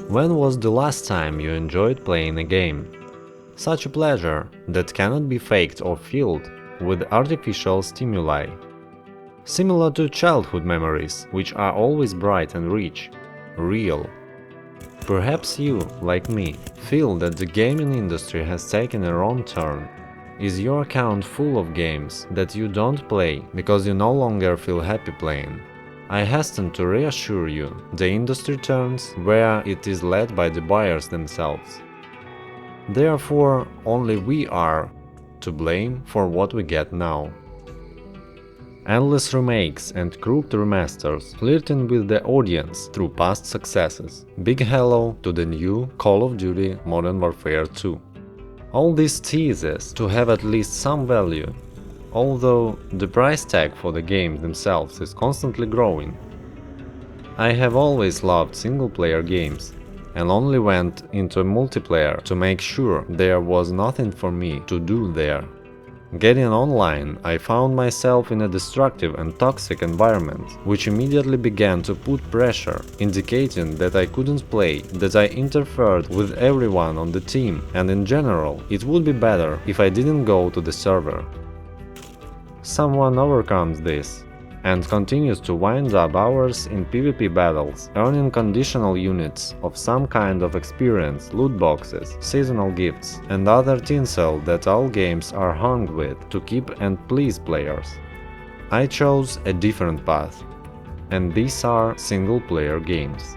When was the last time you enjoyed playing a game? Such a pleasure that cannot be faked or fueled with artificial stimuli. Similar to childhood memories, which are always bright and rich, real. Perhaps you, like me, feel that the gaming industry has taken a wrong turn. Is your account full of games that you don't play because you no longer feel happy playing? I hasten to reassure you, the industry turns where it is led by the buyers themselves. Therefore, only we are to blame for what we get now. Endless remakes and crooked remasters flirting with the audience through past successes. Big hello to the new Call of Duty Modern Warfare 2. All these teases to have at least some value, although the price tag for the games themselves is constantly growing. I have always loved single-player games, and only went into multiplayer to make sure there was nothing for me to do there. Getting online, I found myself in a destructive and toxic environment, which immediately began to put pressure, indicating that I couldn't play, that I interfered with everyone on the team, and in general, it would be better if I didn't go to the server. Someone overcomes this and continues to wind up hours in PvP battles, earning conditional units of some kind of experience, loot boxes, seasonal gifts, and other tinsel that all games are hung with to keep and please players. I chose a different path, and these are single-player games.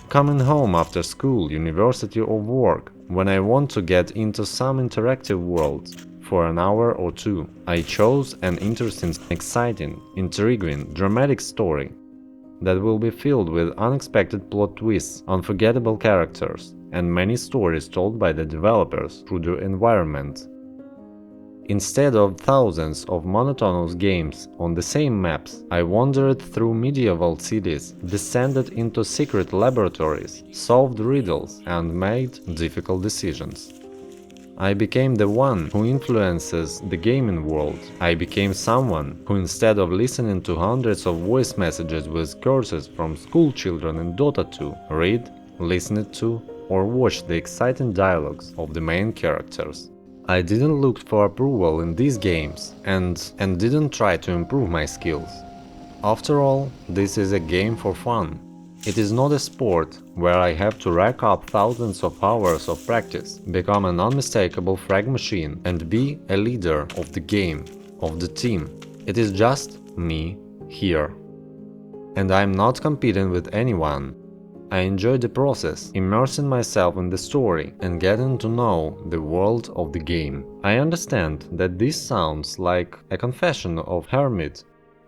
Coming home after school, university or work, when I want to get into some interactive world, for an hour or two, I chose an interesting, exciting, intriguing, dramatic story that will be filled with unexpected plot twists, unforgettable characters, and many stories told by the developers through the environment. Instead of thousands of monotonous games on the same maps, I wandered through medieval cities, descended into secret laboratories, solved riddles, and made difficult decisions. I became the one who influences the gaming world. I became someone who, instead of listening to hundreds of voice messages with curses from school children in Dota 2, read, listened to, or watched the exciting dialogues of the main characters. I didn't look for approval in these games and didn't try to improve my skills. After all, this is a game for fun. It is not a sport where I have to rack up thousands of hours of practice, become an unmistakable frag machine, and be a leader of the game, of the team. It is just me here. And I am not competing with anyone. I enjoy the process, immersing myself in the story and getting to know the world of the game. I understand that this sounds like a confession of hermit.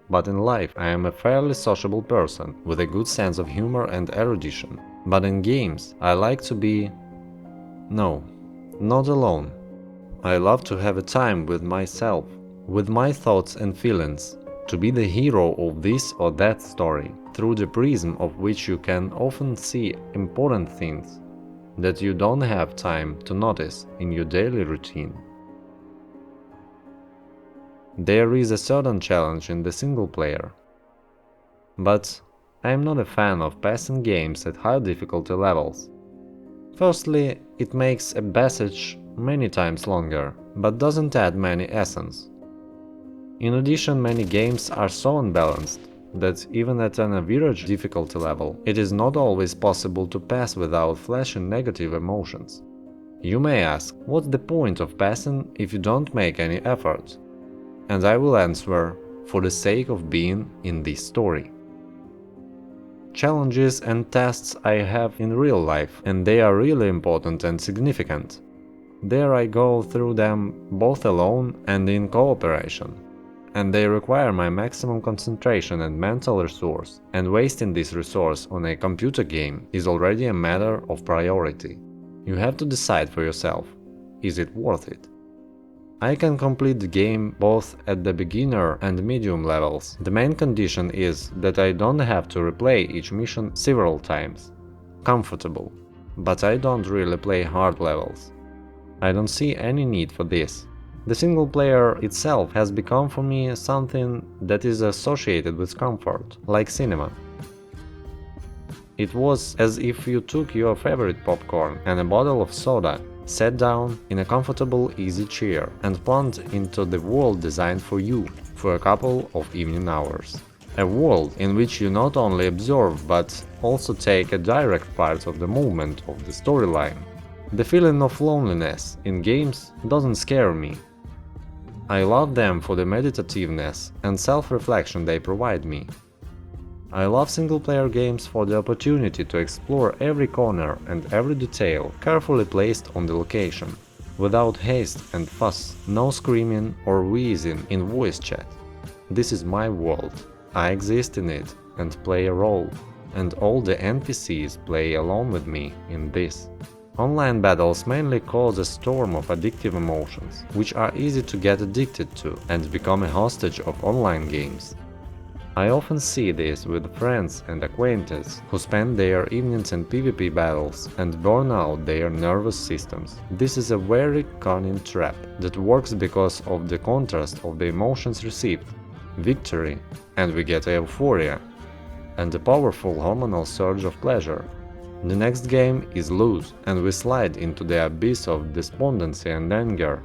But in life I am a fairly sociable person, with a good sense of humor and erudition. But in games I like to be... no, not alone. I love to have a time with myself, with my thoughts and feelings, to be the hero of this or that story, through the prism of which you can often see important things that you don't have time to notice in your daily routine. There is a certain challenge in the single player. But I am not a fan of passing games at high difficulty levels. Firstly, it makes a passage many times longer, but doesn't add many essence. In addition, many games are so unbalanced that even at an average difficulty level, it is not always possible to pass without flashing negative emotions. You may ask, what's the point of passing if you don't make any effort? And I will answer, for the sake of being in this story. Challenges and tests I have in real life, and they are really important and significant. There I go through them both alone and in cooperation. And they require my maximum concentration and mental resource, and wasting this resource on a computer game is already a matter of priority. You have to decide for yourself, is it worth it? I can complete the game both at the beginner and medium levels. The main condition is that I don't have to replay each mission several times. Comfortable. But I don't really play hard levels. I don't see any need for this. The single player itself has become for me something that is associated with comfort, like cinema. It was as if you took your favorite popcorn and a bottle of soda, sat down in a comfortable, easy chair, and plunged into the world designed for you for a couple of evening hours. A world in which you not only observe but also take a direct part of the movement of the storyline. The feeling of loneliness in games doesn't scare me. I love them for the meditativeness and self-reflection they provide me. I love single-player games for the opportunity to explore every corner and every detail carefully placed on the location, without haste and fuss, no screaming or wheezing in voice chat. This is my world. I exist in it and play a role, and all the NPCs play along with me in this. Online battles mainly cause a storm of addictive emotions, which are easy to get addicted to and become a hostage of online games. I often see this with friends and acquaintances who spend their evenings in PvP battles and burn out their nervous systems. This is a very cunning trap that works because of the contrast of the emotions received. Victory, and we get euphoria, and a powerful hormonal surge of pleasure. The next game is lose, and we slide into the abyss of despondency and anger.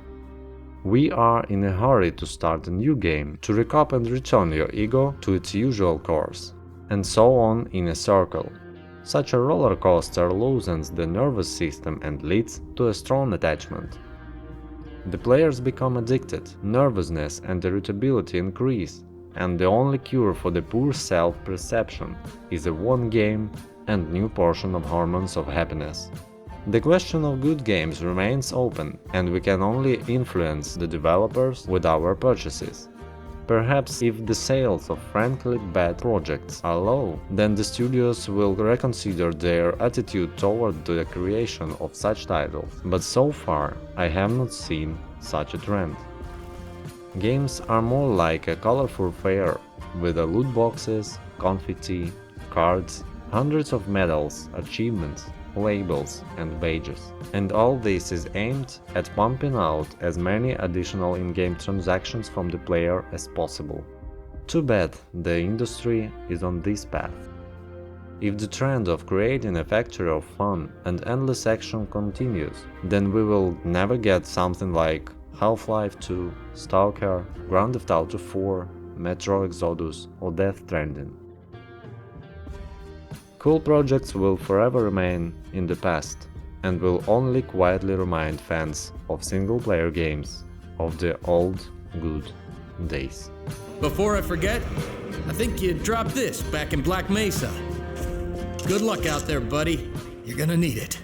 We are in a hurry to start a new game, to recap and return your ego to its usual course, and so on in a circle. Such a roller coaster loosens the nervous system and leads to a strong attachment. The players become addicted, nervousness and irritability increase, and the only cure for the poor self-perception is a one game and new portion of hormones of happiness. The question of good games remains open, and we can only influence the developers with our purchases. Perhaps if the sales of frankly bad projects are low, then the studios will reconsider their attitude toward the creation of such titles, but so far I have not seen such a trend. Games are more like a colorful fair, with loot boxes, confetti, cards, hundreds of medals, achievements, labels and badges. And all this is aimed at pumping out as many additional in-game transactions from the player as possible. Too bad the industry is on this path. If the trend of creating a factory of fun and endless action continues, then we will never get something like Half-Life 2, Stalker, Grand Theft Auto 4, Metro Exodus or Death Stranding. Cool projects will forever remain in the past, and will only quietly remind fans of single-player games of the old, good days. Before I forget, I think you dropped this back in Black Mesa. Good luck out there, buddy. You're gonna need it.